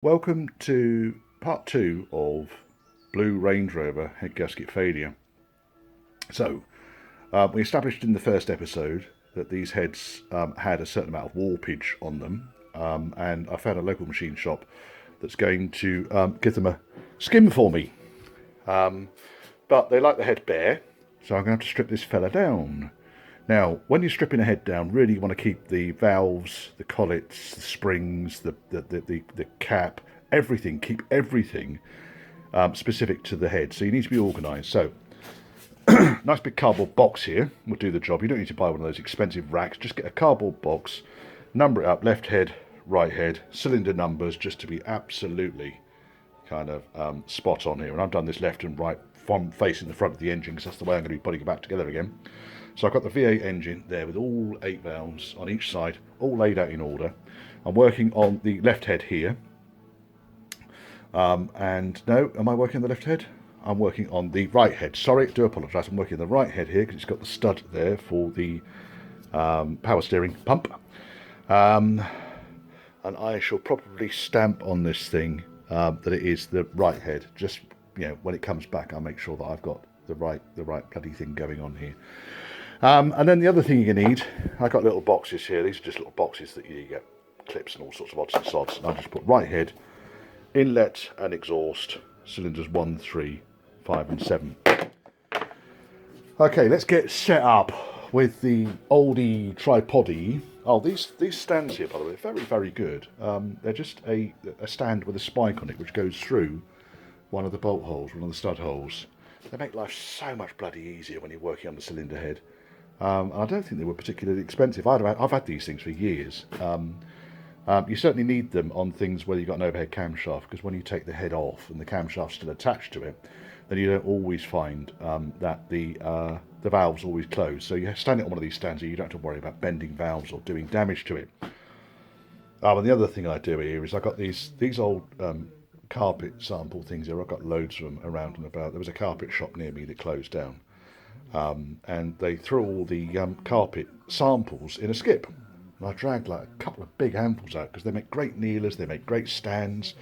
Welcome to part two of Blue Range Rover head gasket failure. So, we established in the first episode that these heads had a certain amount of warpage on them, and I found a local machine shop that's going to give them a skim for me. But they like the head bare, so I'm going to have to strip this fella down. Now, when you're stripping a head down, really you want to keep the valves, the collets, the springs, the cap, everything, keep everything specific to the head. So you need to be organised. So, nice big cardboard box here will do the job. You don't need to buy one of those expensive racks. Just get a cardboard box, number it up, left head, right head, cylinder numbers, just to be absolutely kind of spot on here. And I've done this left and right from facing the front of the engine because that's the way I'm going to be putting it back together again. So I've got the V8 engine there with all 8 valves on each side, all laid out in order. I'm working on the left head here. And no, am I working on the left head? I'm working on the right head. Sorry, I do apologise. I'm working on the right head here because it's got the stud there for the power steering pump. And I shall probably stamp on this thing that it is the right head. Just, when it comes back, I'll make sure that I've got the right bloody thing going on here. And then the other thing you're going to need, I've got little boxes here. These are just little boxes that you get clips and all sorts of odds and sods. And I'll just put right head, inlet and exhaust, cylinders 1, 3, 5 and 7. Okay, let's get set up with the oldie tripody. Oh, these stands here, by the way, very, very good. They're just a stand with a spike on it which goes through one of the bolt holes, one of the stud holes. They make life so much bloody easier when you're working on the cylinder head. And I don't think they were particularly expensive. I've had these things for years. You certainly need them on things where you've got an overhead camshaft, because when you take the head off and the camshaft's still attached to it, then you don't always find that the valves always close. So you stand it on one of these stands here, you don't have to worry about bending valves or doing damage to it. And the other thing I do here is I've got these old carpet sample things here. I've got loads of them around and about. There was a carpet shop near me that closed down. And they threw all the carpet samples in a skip. And I dragged like a couple of big handfuls out because they make great kneelers, they make great stands,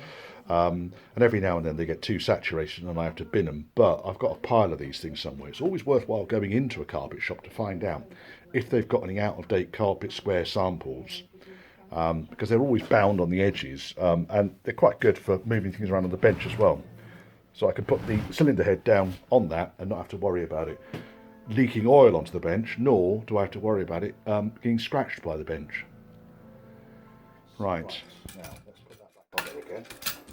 and every now and then they get too saturated and I have to bin them. But I've got a pile of these things somewhere. It's always worthwhile going into a carpet shop to find out if they've got any out-of-date carpet square samples, because they're always bound on the edges, and they're quite good for moving things around on the bench as well. So I can put the cylinder head down on that and not have to worry about it leaking oil onto the bench, nor do I have to worry about it getting scratched by the bench. Right, now let's put that back on there again,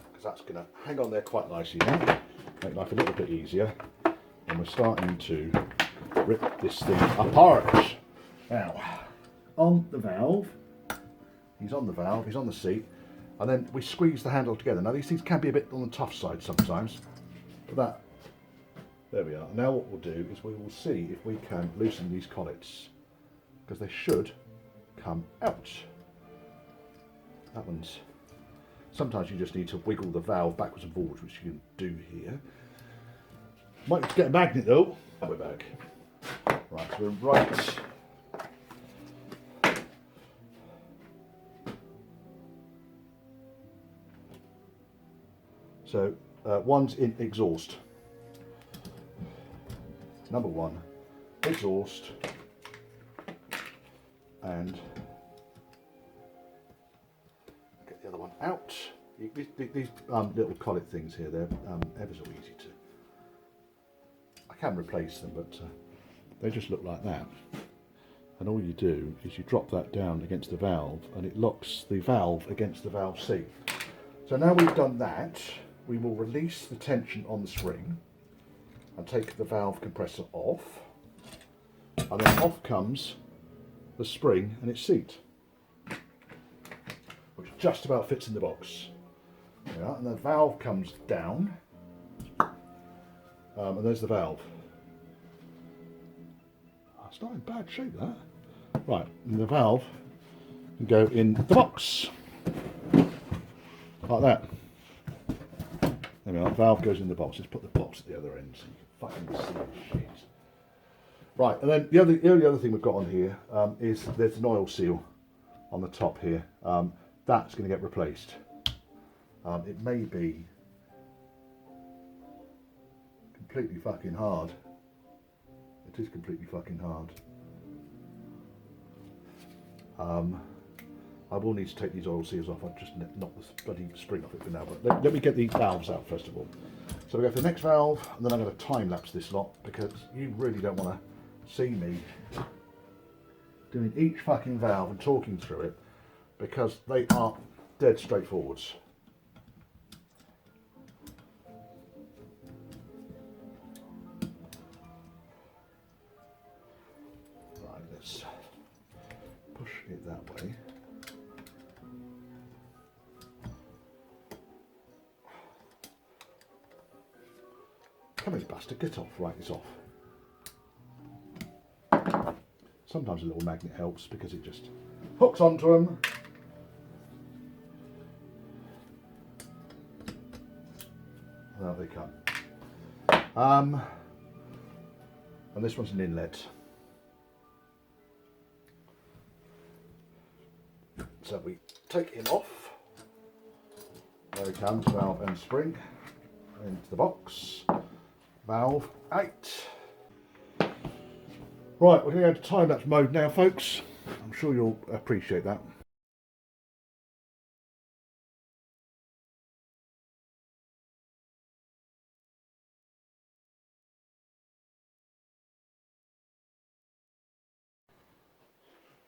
because that's going to hang on there quite nicely now, make life a little bit easier. And we're starting to rip this thing apart. Now, on the valve, he's on the seat, and then we squeeze the handle together. Now these things can be a bit on the tough side sometimes, but there we are. Now what we'll do is we will see if we can loosen these collets, because they should come out. That one's... Sometimes you just need to wiggle the valve backwards and forwards, which you can do here. Might need to get a magnet though. We're back. Right, so we're right. So one's in exhaust. Number 1, exhaust, and get the other one out. These little collet things here, they're ever so easy to... I can replace them, but they just look like that. And all you do is you drop that down against the valve, and it locks the valve against the valve seat. So now we've done that, we will release the tension on the spring and take the valve compressor off, and then off comes the spring and its seat, which just about fits in the box. Yeah, and the valve comes down, and there's the valve. It's not in bad shape, that. Right, and the valve can go in the box, like that. There we are, the valve goes in the box. Let's put the box at the other end so you can fucking see the shit. Right, and then the only other thing we've got on here is there's an oil seal on the top here. That's going to get replaced. It may be completely fucking hard. It is completely fucking hard. I will need to take these oil seals off. I've just knocked the bloody spring off it for now. But let me get these valves out first of all. So we go for the next valve, and then I'm going to time lapse this lot because you really don't want to see me doing each fucking valve and talking through it because they are dead straightforwards. Right, let's push it that way. Come here, bastard, get off, right this off. Sometimes a little magnet helps because it just hooks onto them. And out they come. And this one's an inlet. So we take him off. There he comes, valve and spring into the box. Valve 8. Right, we're going to go to time-lapse mode now, folks. I'm sure you'll appreciate that.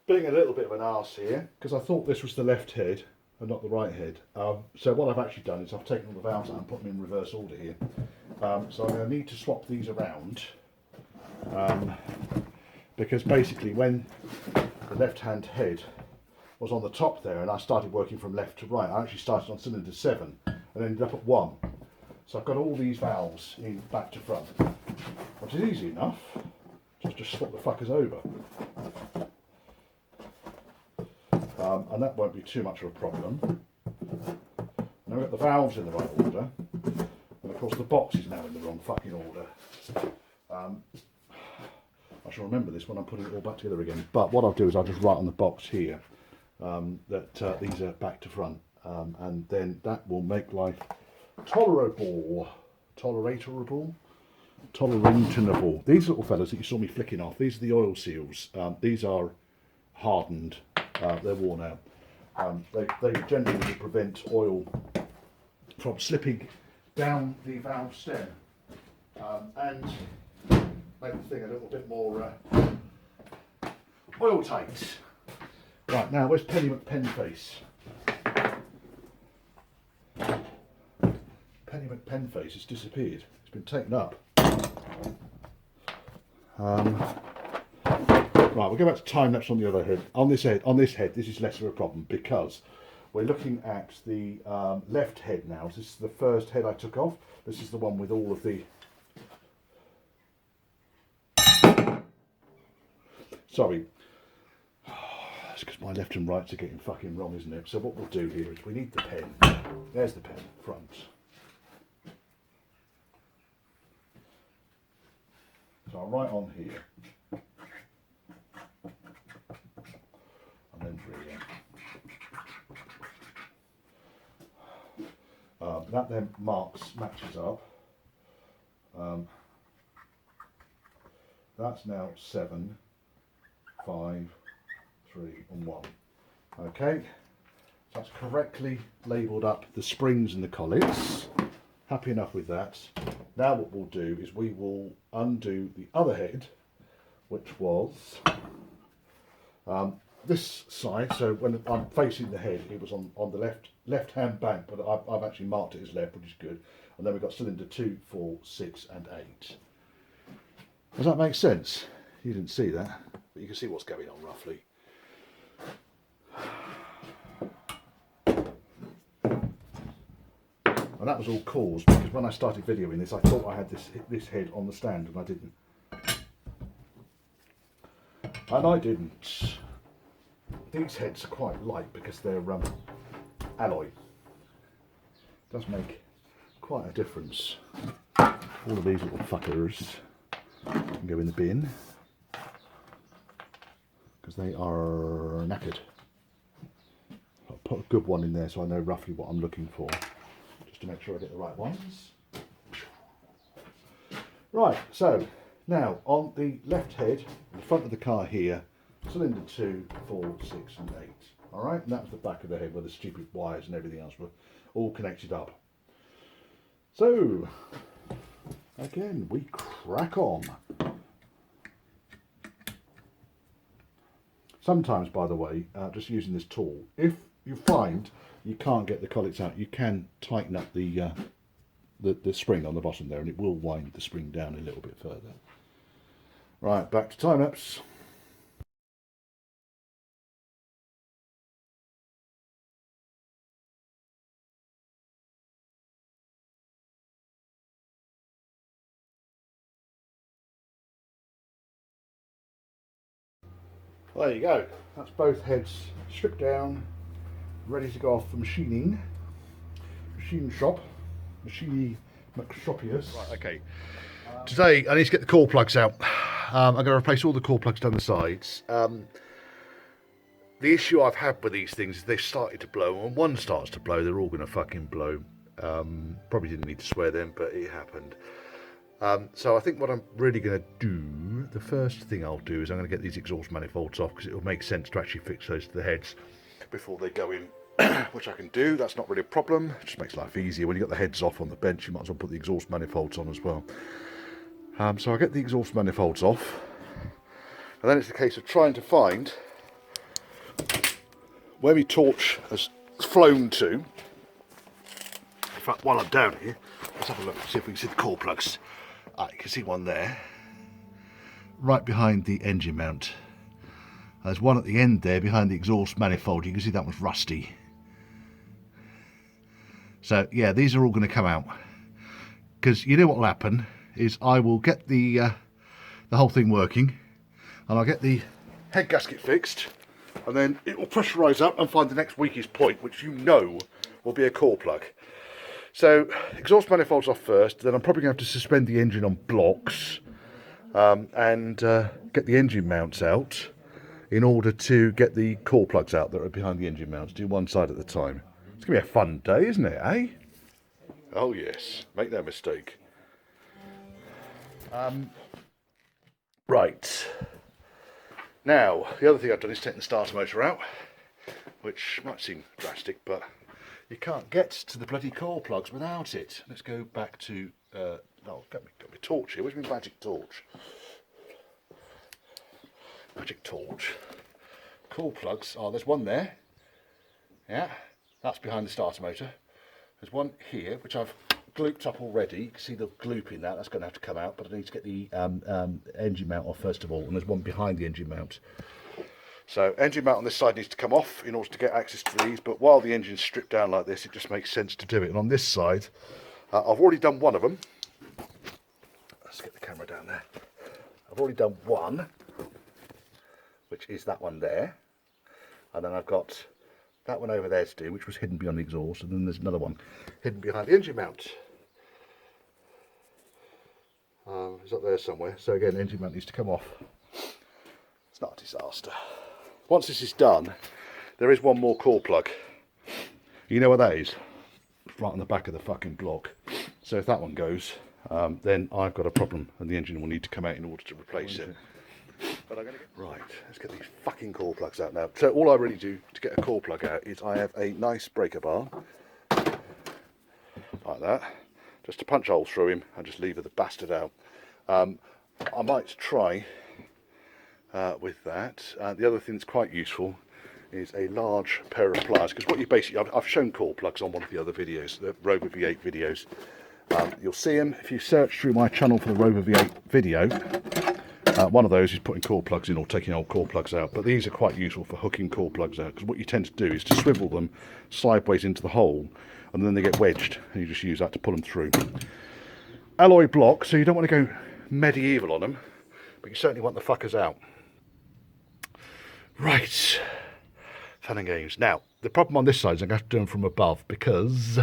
Being a little bit of an arse here, because I thought this was the left head and not the right head. So what I've actually done is I've taken all the valves out and put them in reverse order here. So I'm going to need to swap these around. Because basically when the left-hand head was on the top there and I started working from left to right, I actually started on cylinder 7 and ended up at 1. So I've got all these valves in back to front, which is easy enough. Just swap the fuckers over. And that won't be too much of a problem. Now we've got the valves in the right order, and of course the box is now in the wrong fucking order. I shall remember this when I'm putting it all back together again. But what I'll do is I'll just write on the box here that these are back to front, and then that will make life tolerable. Tolerable. These little fellas that you saw me flicking off, these are the oil seals. These are hardened. They're worn out. They generally prevent oil from slipping down the valve stem and make the thing a little bit more oil tight. Right, now where's Penny McPenface? Penny McPenface has disappeared. It's been taken up. Right, we'll go back to time lapse on the other head. On this head, this is less of a problem because we're looking at the left head now. This is the first head I took off. This is the one with all of the... Sorry. It's because my left and rights are getting fucking wrong, isn't it? So what we'll do here is we need the pen. There's the pen, front. So I'll write on here. And then through again. That then matches up. That's now 7, 5, 3 and 1. Okay, so that's correctly labelled up the springs and the collets. Happy enough with that. Now what we'll do is we will undo the other head, which was this side. So when I'm facing the head, it was on the left-hand bank, but I've actually marked it as left, which is good. And then we've got cylinder 2, 4, 6 and 8. Does that make sense? You didn't see that, but you can see what's going on roughly. And that was all caused because when I started videoing this, I thought I had this head on the stand and I didn't. And I didn't. These heads are quite light because they're alloy. Does make quite a difference. All of these little fuckers can go in the bin because they are knackered. I'll put a good one in there so I know roughly what I'm looking for. to make sure I get the right ones. Right, so now on the left head, in the front of the car here, cylinder 2, 4, 6 and 8. Alright, and that was the back of the head where the stupid wires and everything else were all connected up. So, again, we crack on. Sometimes, by the way, just using this tool, if you find you can't get the collets out, you can tighten up the spring on the bottom there, and it will wind the spring down a little bit further. Right, back to time lapse. There you go. That's both heads stripped down, ready to go off for machining. Machine shop, Machine McShopius. Right, okay. Today I need to get the core plugs out. I'm going to replace all the core plugs down the sides. The issue I've had with these things is they've started to blow. When one starts to blow, they're all going to fucking blow. Probably didn't need to swear then, but it happened. So I think what I'm really going to do, the first thing I'll do is I'm going to get these exhaust manifolds off, because it will make sense to actually fix those to the heads before they go in, which I can do. That's not really a problem. It just makes life easier. When you've got the heads off on the bench, you might as well put the exhaust manifolds on as well. So I'll get the exhaust manifolds off, and then it's a case of trying to find where my torch has flown to. In fact, while I'm down here, let's have a look, see if we can see the core plugs. You can see one there, right behind the engine mount. There's one at the end there behind the exhaust manifold. You can see that one's rusty. So yeah, these are all going to come out, because you know what will happen is I will get the whole thing working, and I'll get the head gasket fixed, and then it will pressurise up and find the next weakest point, which you know will be a core plug. So exhaust manifolds off first, then I'm probably going to have to suspend the engine on blocks and get the engine mounts out in order to get the core plugs out that are behind the engine mounts. Do one side at a time. It's going to be a fun day, isn't it, eh? Oh yes, make no mistake. Right. Now, the other thing I've done is take the starter motor out, which might seem drastic, but you can't get to the bloody core plugs without it. Let's go back to, got my torch here. Where's my magic torch? Magic torch. Core plugs, there's one there. Yeah, that's behind the starter motor. There's one here, which I've glooped up already. You can see the gloop in that. That's going to have to come out, but I need to get the engine mount off first of all, and there's one behind the engine mount. So engine mount on this side needs to come off in order to get access to these, but while the engine's stripped down like this, it just makes sense to do it. And on this side, I've already done one of them. Let's get the camera down there. I've already done one, which is that one there. And then I've got that one over there to do, which was hidden beyond the exhaust, and then there's another one hidden behind the engine mount. It's up there somewhere. So again, the engine mount needs to come off. It's not a disaster. Once this is done, there is one more core plug. You know where that is? It's right on the back of the fucking block. So if that one goes, then I've got a problem, and the engine will need to come out in order to replace it. But right, let's get these fucking core plugs out now. So all I really do to get a core plug out is I have a nice breaker bar, like that, just to punch holes through him and just lever the bastard out. I might try with that. The other thing that's quite useful is a large pair of pliers, because what you basically, I've shown core plugs on one of the other videos, the Rover V8 videos. You'll see them if you search through my channel for the Rover V8 video. One of those is putting core plugs in or taking old core plugs out, but these are quite useful for hooking core plugs out, because what you tend to do is to swivel them sideways into the hole, and then they get wedged, and you just use that to pull them through. Alloy block, so you don't want to go medieval on them, but you certainly want the fuckers out. Right, fun and games. Now, the problem on this side is I'm going to have to do them from above, because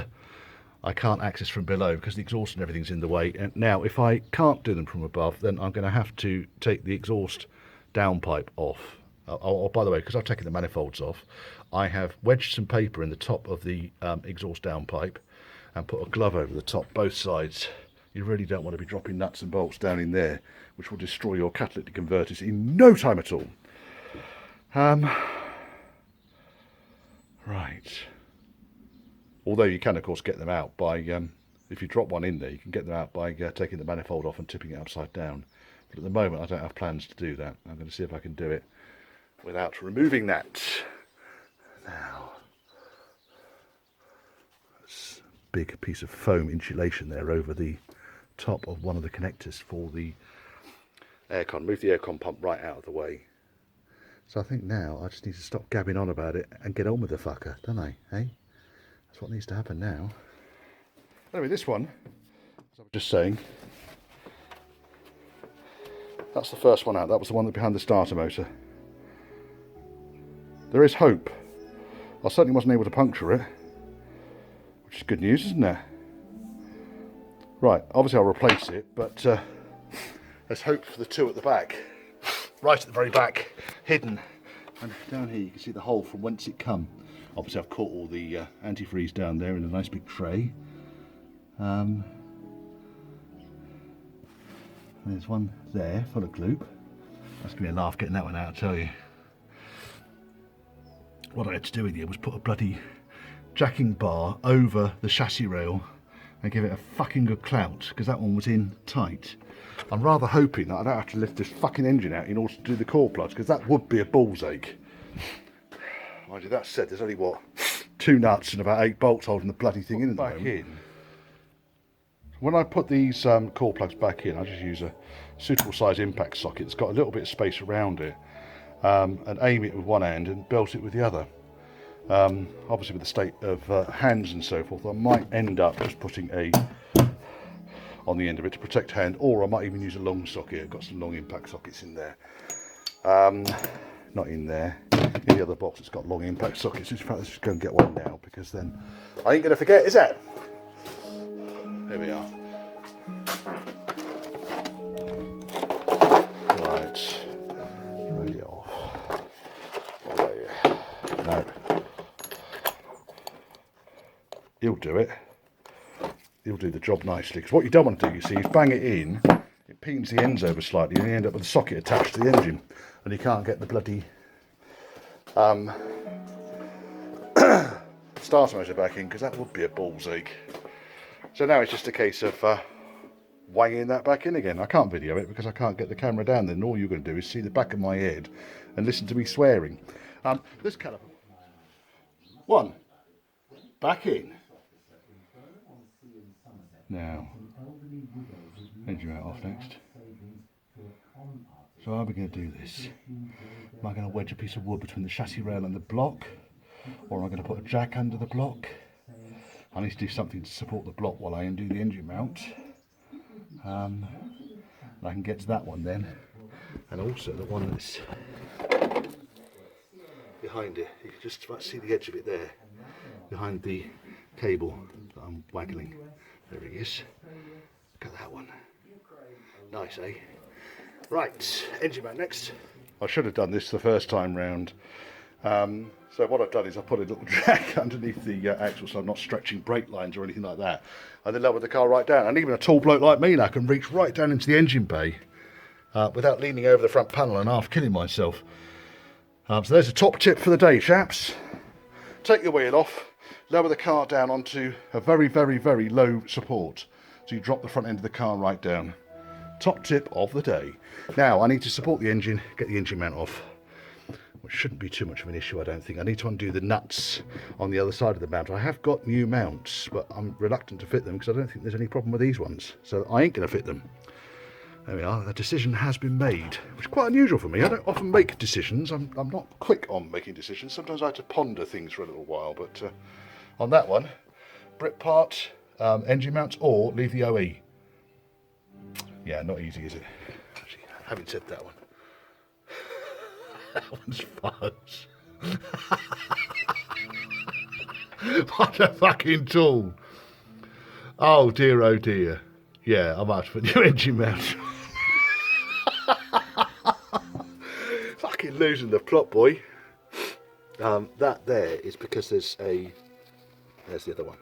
I can't access from below, because the exhaust and everything's in the way. And now, if I can't do them from above, then I'm going to have to take the exhaust downpipe off. Oh, by the way, because I've taken the manifolds off, I have wedged some paper in the top of the exhaust downpipe, and put a glove over the top, both sides. You really don't want to be dropping nuts and bolts down in there, which will destroy your catalytic converters in no time at all. Right. Although you can, of course, get them out by, if you drop one in there, you can get them out by taking the manifold off and tipping it upside down. But at the moment, I don't have plans to do that. I'm going to see if I can do it without removing that. Now, that's a big piece of foam insulation there over the top of one of the connectors for the aircon. Move the aircon pump right out of the way. So I think now I just need to stop gabbing on about it and get on with the fucker, don't I? Hey? That's what needs to happen now. Anyway, this one, as I was just saying, that's the first one out. That was the one that behind the starter motor. There is hope. I certainly wasn't able to puncture it, which is good news, isn't it? Right, obviously I'll replace it, but there's hope for the two at the back. Right at the very back, hidden. And down here you can see the hole from whence it come. Obviously I've caught all the antifreeze down there in a nice big tray. There's one there full of gloop. That's going to be a laugh getting that one out, I tell you. What I had to do in here was put a bloody jacking bar over the chassis rail and give it a fucking good clout, because that one was in tight. I'm rather hoping that I don't have to lift this fucking engine out in order to do the core plugs, because that would be a balls ache. Mind you, that said, there's only, what, 2 nuts and about 8 bolts holding the bloody thing in at the moment. When I put these core plugs back in, I just use a suitable size impact socket that's got a little bit of space around it, and aim it with one hand and belt it with the other. Obviously with the state of hands and so forth, I might end up just putting a on the end of it to protect hand, or I might even use a long socket. I've got some long impact sockets in there. Not in there, in the other box it's got long impact sockets. In fact, let's just go and get one now, because then I ain't going to forget, is it? There we are. Right, radio off. Oh, yeah. No. He'll do it. He'll do the job nicely, because what you don't want to do, you see, is bang it in, it peens the ends over slightly, and you end up with the socket attached to the engine, and you can't get the bloody starter motor back in, because that would be a balls ache. So now it's just a case of wanging that back in again. I can't video it because I can't get the camera down there, and all you're going to do is see the back of my head and listen to me swearing. This caliper. One. Back in. Now, engine mount off next. So how are we going to do this? Am I going to wedge a piece of wood between the chassis rail and the block? Or am I going to put a jack under the block? I need to do something to support the block while I undo the engine mount. And I can get to that one then. And also the one that's behind it. You can just about see the edge of it there. Behind the cable that I'm waggling. There he is. Look at that one. Nice, eh? Right, engine mount next. I should have done this the first time round. So what I've done is I put a little jack underneath the axle, so I'm not stretching brake lines or anything like that. And then lower the car right down. And even a tall bloke like me now can reach right down into the engine bay without leaning over the front panel and half killing myself. So there's a top tip for the day, chaps. Take your wheel off, lower the car down onto a very, very, very low support. So you drop the front end of the car right down. Top tip of the day. Now I need to support the engine, get the engine mount off, which shouldn't be too much of an issue, I don't think. I need to undo the nuts on the other side of the mount. I have got new mounts, but I'm reluctant to fit them because I don't think there's any problem with these ones. So I ain't going to fit them. There we are. The decision has been made, which is quite unusual for me. I don't often make decisions. I'm not quick on making decisions. Sometimes I have to ponder things for a little while. But on that one, Brit part, engine mounts, or leave the OE. Yeah, not easy, is it? Actually, having said that one. That one's fudge. What a fucking tool. Oh dear, oh dear. Yeah, I might have to put new engine mount. Fucking losing the plot, boy. That there is because there's the other one.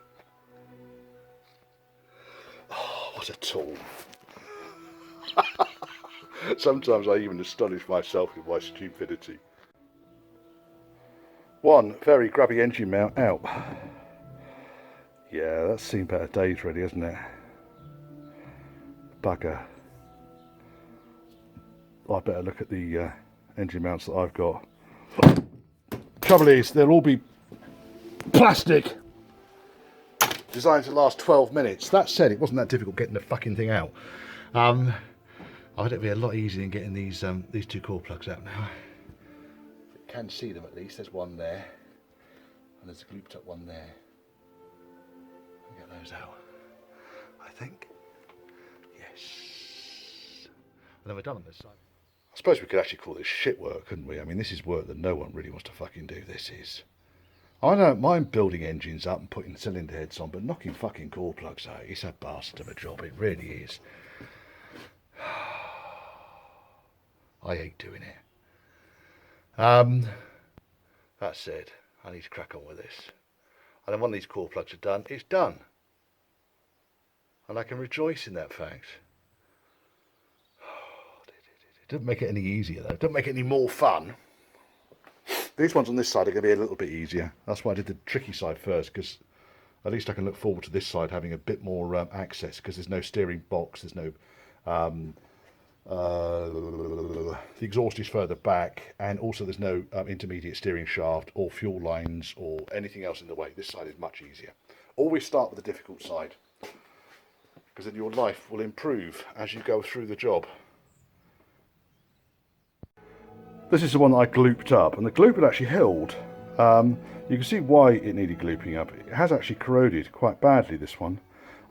What a tool. Sometimes I even astonish myself with my stupidity. One very grubby engine mount out. Yeah, that's seen better days really, hasn't it? Bugger. I better look at the engine mounts that I've got. Trouble is, they'll all be plastic, designed to last 12 minutes. That said, it wasn't that difficult getting the fucking thing out. I bet it'd be a lot easier than getting these two core plugs out now. You can see them at least. There's one there, and there's a looped up one there. I'll get those out, I think. Yes. And then we're done on this side. I suppose we could actually call this shit work, couldn't we? I mean, this is work that no one really wants to fucking do. This is. I don't mind building engines up and putting cylinder heads on, but knocking fucking core plugs out, it's a bastard of a job. It really is. I hate doing it. That said, I need to crack on with this. And then when these core plugs are done, it's done. And I can rejoice in that fact. It doesn't make it any easier though. It doesn't make it any more fun. These ones on this side are going to be a little bit easier. That's why I did the tricky side first, because at least I can look forward to this side having a bit more access, because there's no steering box, there's no... the exhaust is further back, and also there's no intermediate steering shaft or fuel lines or anything else in the way. This side is much easier. Always start with the difficult side, because then your life will improve as you go through the job. This is the one that I glooped up, and the gloop had actually held. You can see why it needed glooping up. It has actually corroded quite badly, this one.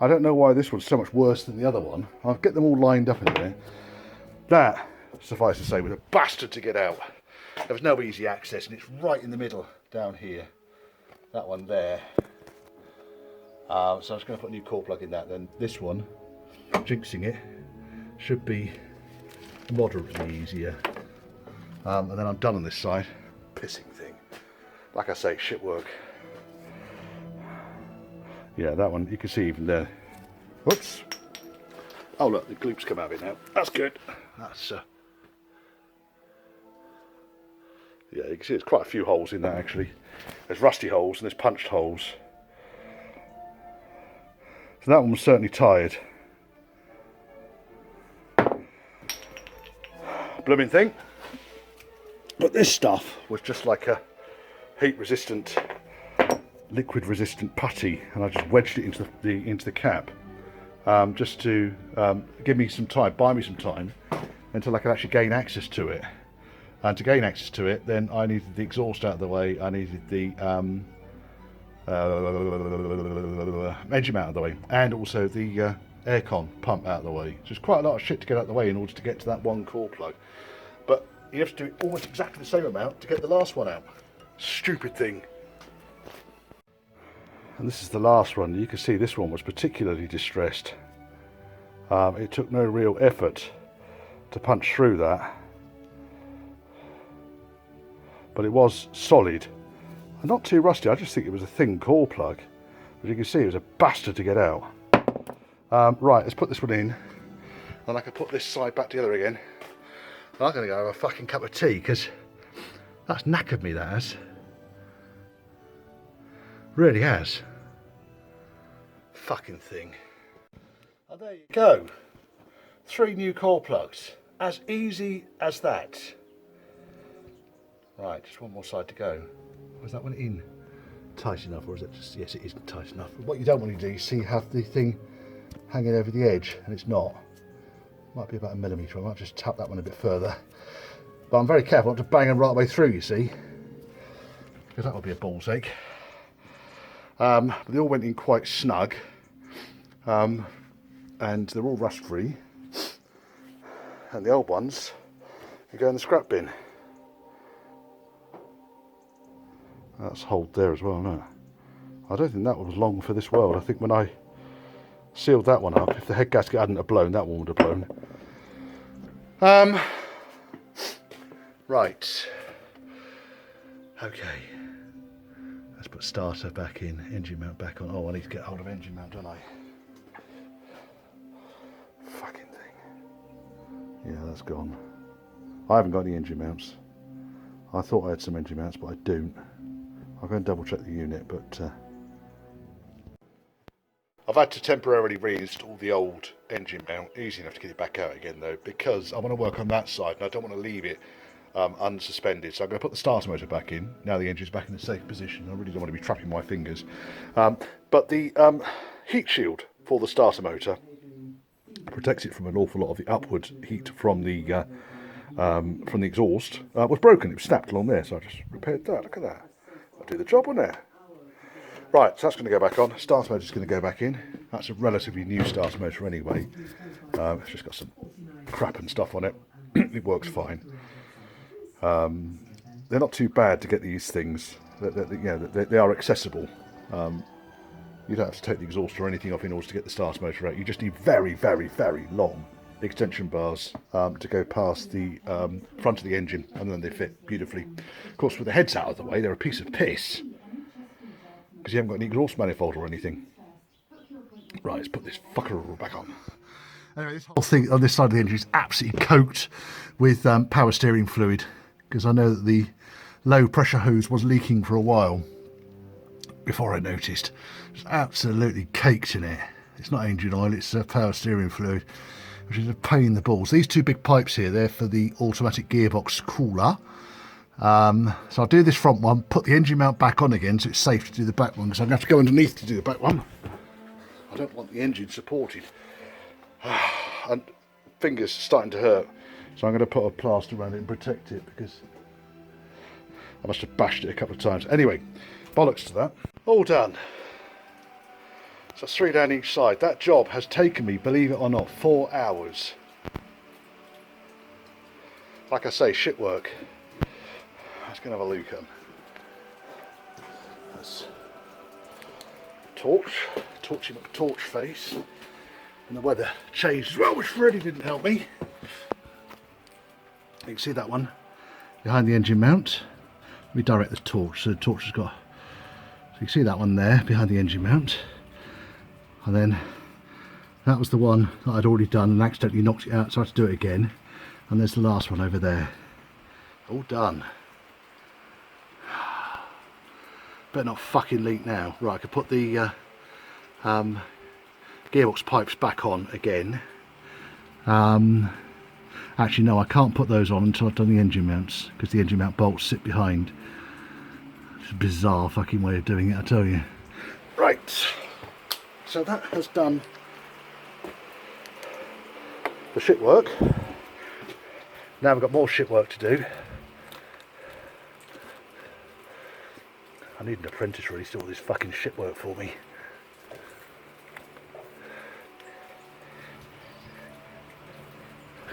I don't know why this one's so much worse than the other one. I'll get them all lined up in there. That, suffice to say, was a bastard to get out. There was no easy access, and it's right in the middle, down here. That one there. So I'm just going to put a new core plug in that. Then this one, jinxing it, should be moderately easier. And then I'm done on this side. Pissing thing. Like I say, shit work. Yeah, that one, you can see even there. Whoops. Oh look, the gloops come out of it now. That's good. That's yeah, you can see there's quite a few holes in that actually. There's rusty holes and there's punched holes. So that one was certainly tired. Blooming thing. But this stuff was just like a heat resistant, liquid resistant putty, and I just wedged it into the cap, just to give me some time, buy me some time, until I could actually gain access to it. And to gain access to it, then I needed the exhaust out of the way, I needed the engine out of the way, and also the aircon pump out of the way. So there's quite a lot of shit to get out of the way in order to get to that one core plug. But you have to do almost exactly the same amount to get the last one out. Stupid thing. And this is the last one. You can see this one was particularly distressed. It took no real effort to punch through that, but it was solid and not too rusty. I just think it was a thin core plug, but you can see it was a bastard to get out. Right, let's put this one in, and I can put this side back together again. And I'm going to go have a fucking cup of tea, because that's knackered me, that has. Really has. Fucking thing. Oh, there you go. 3 new core plugs. As easy as that. Right, just one more side to go. Was that one in tight enough, or is it just... Yes, it isn't tight enough. But what you don't want to do is see have the thing hanging over the edge, and it's not. Might be about 1 millimetre. I might just tap that one a bit further. But I'm very careful not to bang them right the way through, you see, because that would be a ball's ache. But they all went in quite snug, and they're all rust free. And the old ones, you go in the scrap bin. That's hold there as well, isn't it? I don't think that one was long for this world. I think when I sealed that one up, if the head gasket hadn't have blown, that one would have blown. Right. Okay. Let's put starter back in, engine mount back on. Oh, I need to get hold of engine mount, don't I? fucking thing. Yeah, that's gone. I haven't got any engine mounts. I thought I had some engine mounts, but I don't. I'll go and double check the unit, but I've had to temporarily reinstall the old engine mount. Easy enough to get it back out again though, because I want to work on that side and I don't want to leave it unsuspended. So I'm going to put the starter motor back in. Now the engine's back in a safe position. I really don't want to be trapping my fingers. But the heat shield for the starter motor protects it from an awful lot of the upward heat from the exhaust. Was broken. It was snapped along there, so I just repaired that. Look at that. I'll do the job, won't it? Right, so that's going to go back on. Starter motor's going to go back in. That's a relatively new starter motor anyway. It's just got some crap and stuff on it. It works fine. They're not too bad to get these things. They are accessible. You don't have to take the exhaust or anything off in order to get the starter motor out. You just need very, very, very long extension bars to go past the front of the engine, and then they fit beautifully. Of course, with the heads out of the way, they're a piece of piss, because you haven't got any exhaust manifold or anything. Right, let's put this fucker back on. Anyway, this whole thing on this side of the engine is absolutely coked with power steering fluid, because I know that the low pressure hose was leaking for a while before I noticed. It's absolutely caked in it. It's not engine oil, it's power steering fluid, which is a pain in the balls. These two big pipes here, they're for the automatic gearbox cooler. So I'll do this front one, put the engine mount back on again so it's safe to do the back one, because I'm going to have to go underneath to do the back one. I don't want the engine supported. And fingers are starting to hurt, so I'm going to put a plaster around it and protect it, because I must have bashed it a couple of times. Anyway, bollocks to that. All done. So 3 down each side. That job has taken me, believe it or not, 4 hours. Like I say, shit work. Let's go and have a look at them. That's torch face. And the weather changed as well, which really didn't help me. You can see that one behind the engine mount. Let me direct the torch, so the torch has got, so you can see that one there behind the engine mount. And then that was the one that I'd already done and accidentally knocked it out, so I had to do it again. And there's the last one over there. All done. Better not fucking leak now. Right, I could put the gearbox pipes back on again. Actually no, I can't put those on until I've done the engine mounts, because the engine mount bolts sit behind. It's a bizarre fucking way of doing it, I tell you. Right, so that has done the shit work. Now we've got more shit work to do. I need an apprentice really to do all this fucking shit work for me.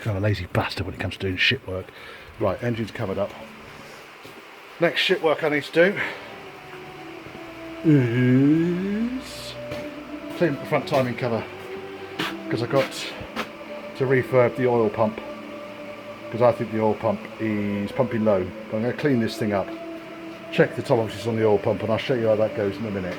I'm a lazy bastard when it comes to doing shit work. Right, engine's covered up. Next shit work I need to do is clean up the front timing cover, because I got to refurb the oil pump, because I think the oil pump is pumping low. But I'm going to clean this thing up, check the tolerances on the oil pump, and I'll show you how that goes in a minute.